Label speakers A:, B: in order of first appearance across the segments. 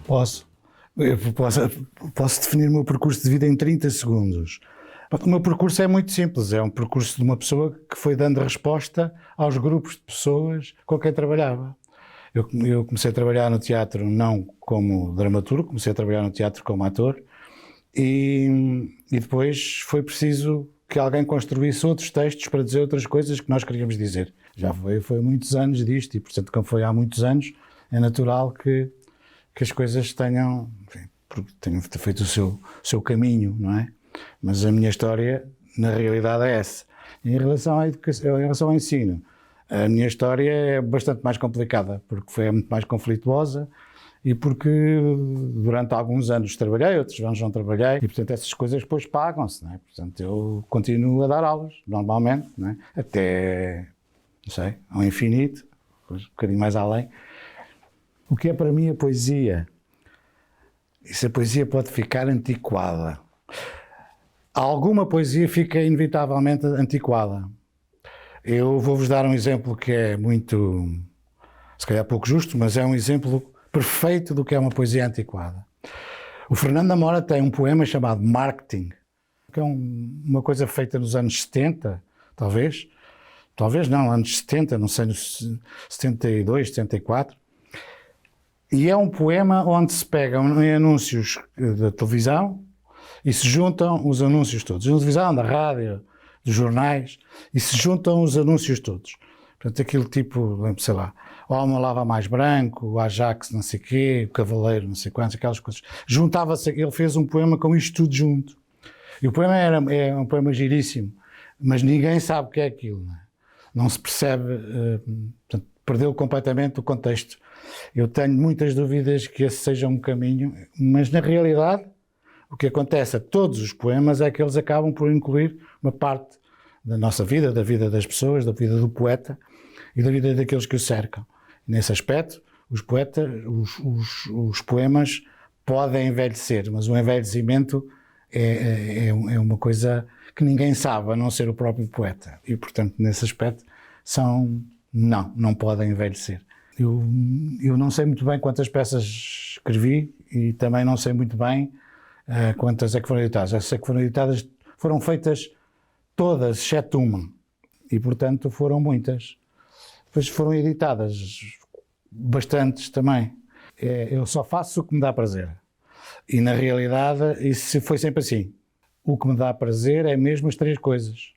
A: Posso. Posso definir o meu percurso de vida em 30 segundos. O meu percurso é muito simples, é um percurso de uma pessoa que foi dando resposta aos grupos de pessoas com quem trabalhava. Eu comecei a trabalhar no teatro não como dramaturgo, comecei a trabalhar no teatro como ator e depois foi preciso que alguém construísse outros textos para dizer outras coisas que nós queríamos dizer. Já foi muitos anos disto e, portanto, como foi há muitos anos, é natural que as coisas tenham feito o seu caminho, não é? Mas a minha história, na realidade, é essa. Em relação à educação, em relação ao ensino, a minha história é bastante mais complicada, porque foi muito mais conflituosa e porque durante alguns anos trabalhei, outros anos não trabalhei, e portanto essas coisas depois pagam-se, não é? Portanto eu continuo a dar aulas, normalmente, não é? Até, não sei, ao infinito, depois um bocadinho mais além. O que é para mim a poesia? E se a poesia pode ficar antiquada? Alguma poesia fica inevitavelmente antiquada. Eu vou-vos dar um exemplo que é muito, se calhar pouco justo, mas é um exemplo perfeito do que é uma poesia antiquada. O Fernando da Mora tem um poema chamado Marketing, que é uma coisa feita nos anos 70, talvez não, anos 70, não sei, nos 72, 74. E é um poema onde se pegam em anúncios da televisão e se juntam os anúncios todos. Da televisão, da rádio, dos jornais, e se juntam os anúncios todos. Portanto, aquele tipo, sei lá, o Alma Lava Mais Branco, o Ajax não sei quê, o Cavaleiro não sei quantos, aquelas coisas. Juntava-se, ele fez um poema com isto tudo junto. E o poema é um poema giríssimo, mas ninguém sabe o que é aquilo. Não se percebe, portanto, perdeu completamente o contexto. Eu tenho muitas dúvidas que esse seja um caminho, mas na realidade o que acontece a todos os poemas é que eles acabam por incluir uma parte da nossa vida, da vida das pessoas, da vida do poeta e da vida daqueles que o cercam. Nesse aspecto, os poemas podem envelhecer, mas o envelhecimento é uma coisa que ninguém sabe, a não ser o próprio poeta. E, portanto, nesse aspecto, não podem envelhecer. Eu não sei muito bem quantas peças escrevi e também não sei muito bem quantas é que foram editadas. Eu sei que foram feitas todas, exceto uma, e portanto foram muitas. Depois foram editadas bastantes também. Eu só faço o que me dá prazer. E na realidade isso foi sempre assim. O que me dá prazer é mesmo as três coisas.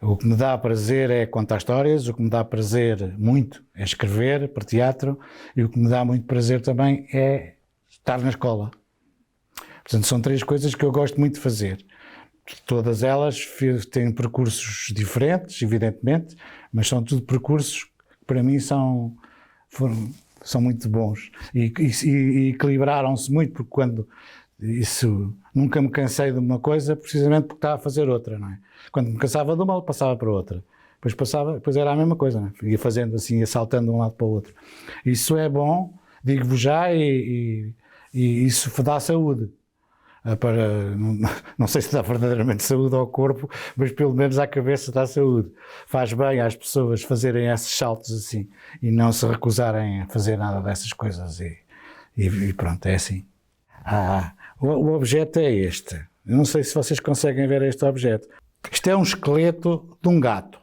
A: O que me dá prazer é contar histórias, o que me dá prazer muito é escrever para teatro e o que me dá muito prazer também é estar na escola. Portanto, são três coisas que eu gosto muito de fazer. Todas elas têm percursos diferentes, evidentemente, mas são tudo percursos que para mim são muito bons e equilibraram-se muito, porque nunca me cansei de uma coisa precisamente porque estava a fazer outra, não é? Quando me cansava de uma, passava para outra. Depois era a mesma coisa, não é? Ia fazendo assim, ia saltando de um lado para o outro. Isso é bom, digo-vos já, e isso dá saúde. Não sei se dá verdadeiramente saúde ao corpo, mas pelo menos à cabeça dá saúde. Faz bem às pessoas fazerem esses saltos assim e não se recusarem a fazer nada dessas coisas e pronto, é assim. O objeto é este. Eu não sei se vocês conseguem ver este objeto. Isto é um esqueleto de um gato.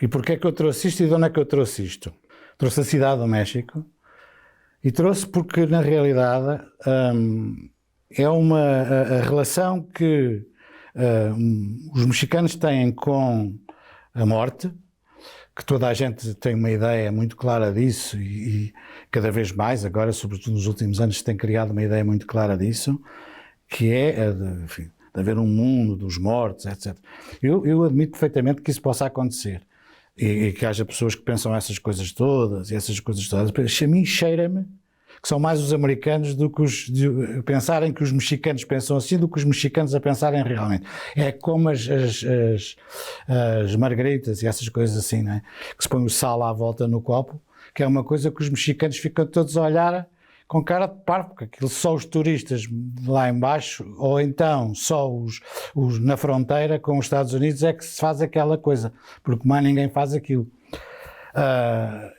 A: E porquê é que eu trouxe isto e de onde é que eu trouxe isto? Trouxe da Cidade do México. E trouxe porque, na realidade, é a relação que os mexicanos têm com a morte, que toda a gente tem uma ideia muito clara disso e cada vez mais, agora, sobretudo nos últimos anos, se tem criado uma ideia muito clara disso, que é de haver um mundo dos mortos, etc. Eu admito perfeitamente que isso possa acontecer. E que haja pessoas que pensam essas coisas todas, a mim cheira-me que são mais os americanos do que pensarem que os mexicanos pensam assim do que os mexicanos a pensarem realmente. É como as margaritas e essas coisas assim, não é? Que se põe o sal à volta no copo, que é uma coisa que os mexicanos ficam todos a olhar com cara de parvo, porque aquilo só os turistas lá em baixo, ou então só os na fronteira com os Estados Unidos é que se faz aquela coisa, porque mais ninguém faz aquilo.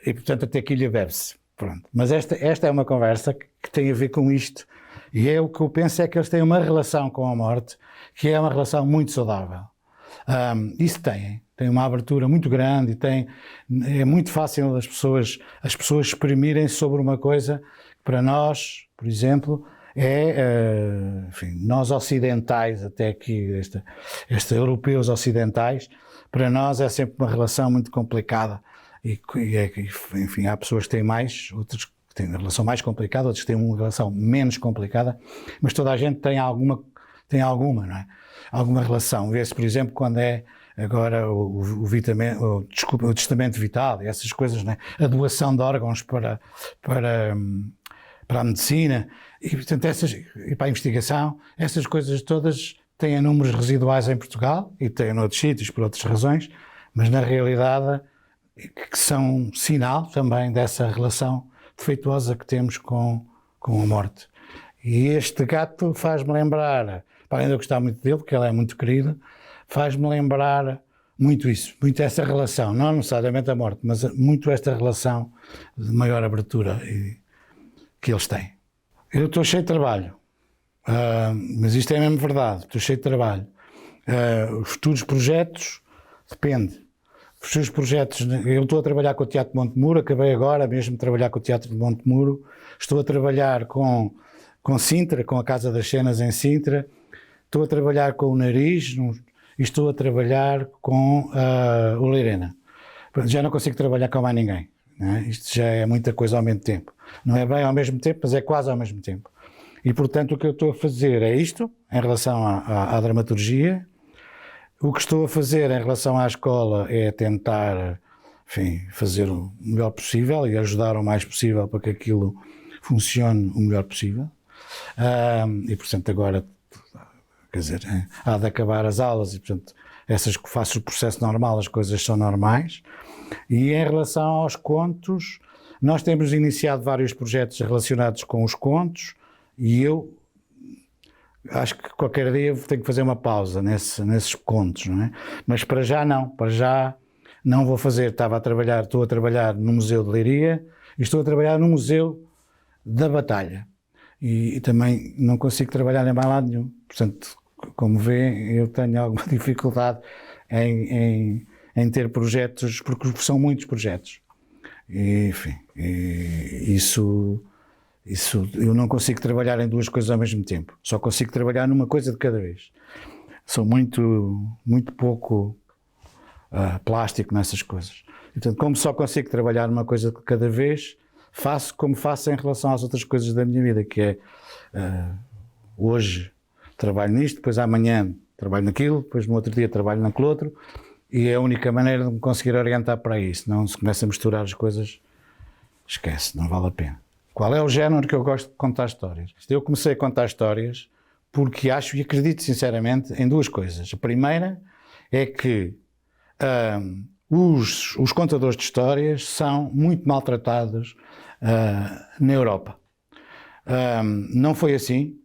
A: E portanto a tequilha bebe-se. Pronto. Mas esta é uma conversa que tem a ver com isto, e é o que eu penso é que eles têm uma relação com a morte que é uma relação muito saudável. Isso tem uma abertura muito grande e é muito fácil as pessoas exprimirem sobre uma coisa que para nós, por exemplo, enfim, nós ocidentais, até aqui, estes europeus ocidentais, para nós é sempre uma relação muito complicada. Enfim, há pessoas que têm mais, outras que têm uma relação mais complicada, outras que têm uma relação menos complicada, mas toda a gente tem alguma, não é? Alguma relação. Vê-se, por exemplo, quando é agora o testamento vital e essas coisas, né? A doação de órgãos para a medicina e, portanto, e para a investigação, essas coisas todas têm números residuais em Portugal e têm noutros sítios por outras razões, mas na realidade que são sinal também dessa relação defeituosa que temos com a morte. E este gato faz-me lembrar, para além de eu gostar muito dele, porque ele é muito querido, faz-me lembrar muito isso, muito essa relação, não necessariamente a morte, mas muito esta relação de maior abertura que eles têm. Eu estou cheio de trabalho, mas isto é mesmo verdade, estou cheio de trabalho. Os futuros projetos, depende. Os futuros projetos, eu estou a trabalhar com o Teatro de Montemuro, acabei agora mesmo de trabalhar com o Teatro de Montemuro, estou a trabalhar com Sintra, com a Casa das Cenas em Sintra, estou a trabalhar com o Nariz e estou a trabalhar com o Leirena. Já não consigo trabalhar com mais ninguém. Não é? Isto já é muita coisa ao mesmo tempo. Não é bem ao mesmo tempo, mas é quase ao mesmo tempo. E, portanto, o que eu estou a fazer é isto, em relação à dramaturgia. O que estou a fazer em relação à escola é tentar, enfim, fazer o melhor possível e ajudar o mais possível para que aquilo funcione o melhor possível. E, portanto, agora, quer dizer, há de acabar as aulas e, portanto, essas que faço o processo normal, as coisas são normais. E em relação aos contos, nós temos iniciado vários projetos relacionados com os contos e eu acho que qualquer dia tenho que fazer uma pausa nesses contos, não é? Mas para já não vou fazer. Estou a trabalhar no Museu de Leiria e estou a trabalhar no Museu da Batalha. E também não consigo trabalhar em mais lado nenhum. Portanto, como vê, eu tenho alguma dificuldade em ter projetos, porque são muitos projetos. E, enfim, isso eu não consigo trabalhar em duas coisas ao mesmo tempo. Só consigo trabalhar numa coisa de cada vez. Sou muito pouco plástico nessas coisas. Portanto, como só consigo trabalhar numa coisa de cada vez, faço como faço em relação às outras coisas da minha vida, que é hoje trabalho nisto, depois amanhã trabalho naquilo, depois no outro dia trabalho naquele outro, e é a única maneira de me conseguir orientar para isso. Não se começa a misturar as coisas, esquece, não vale a pena. Qual é o género que eu gosto de contar histórias? Eu comecei a contar histórias porque acho e acredito sinceramente em duas coisas. A primeira é que os contadores de histórias são muito maltratados na Europa. Não foi assim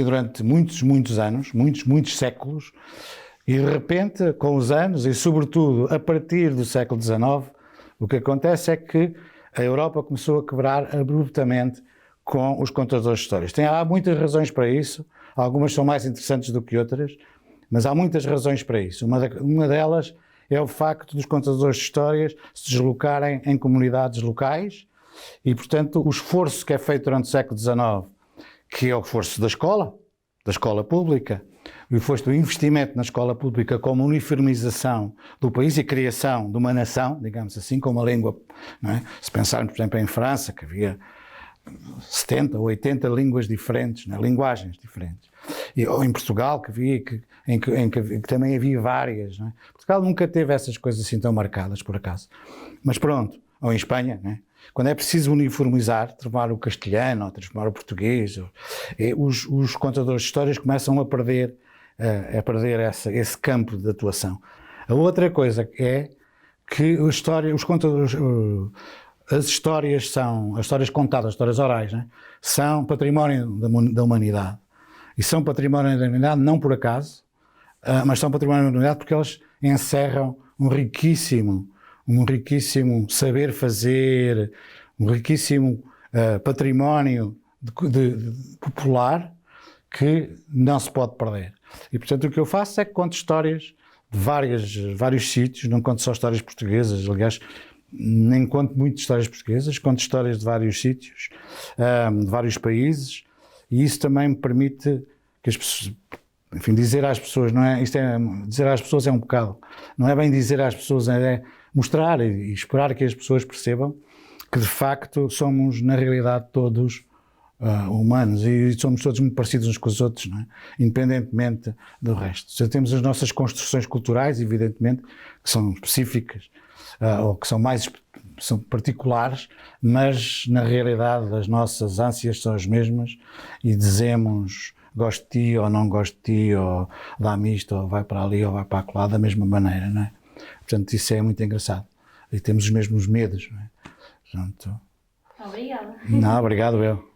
A: durante muitos anos, muitos séculos, e de repente, com os anos, e sobretudo a partir do século XIX, o que acontece é que a Europa começou a quebrar abruptamente com os contadores de histórias. Há muitas razões para isso, algumas são mais interessantes do que outras, mas há muitas razões para isso. Uma delas é o facto dos contadores de histórias se deslocarem em comunidades locais e, portanto, o esforço que é feito durante o século XIX, que é o esforço da escola pública, o esforço do investimento na escola pública como uniformização do país e criação de uma nação, digamos assim, com uma língua, não é? Se pensarmos, por exemplo, em França, que havia 70 ou 80 línguas diferentes, não é? Linguagens diferentes. Ou em Portugal, em que também havia várias. Não é? Portugal nunca teve essas coisas assim tão marcadas, por acaso. Mas pronto, ou em Espanha, não é? Quando é preciso uniformizar, transformar o castelhano ou transformar o português, os contadores de histórias começam a perder esse campo de atuação. A outra coisa é que as histórias contadas, as histórias orais, né, são património da humanidade. E são património da humanidade não por acaso, mas são património da humanidade porque elas encerram um riquíssimo saber fazer, um riquíssimo património popular que não se pode perder. E, portanto, o que eu faço é que conto histórias de vários sítios, não conto só histórias portuguesas, aliás, nem conto muito histórias portuguesas, conto histórias de vários sítios, de vários países, e isso também me permite que as pessoas, enfim, dizer às pessoas, não é? Dizer às pessoas é um bocado, não é bem dizer às pessoas, é mostrar e esperar que as pessoas percebam que de facto somos, na realidade, todos humanos e somos todos muito parecidos uns com os outros, não é? Independentemente do resto. Já temos as nossas construções culturais, evidentemente, que são específicas ou que são particulares, mas na realidade as nossas ânsias são as mesmas e dizemos gosto de ti ou não gosto de ti, ou dá-me isto, ou vai para ali, ou vai para lá, da mesma maneira, não é? Portanto, isso é muito engraçado. E temos os mesmos medos, não é? Portanto,
B: Obrigada.
A: não, obrigado eu.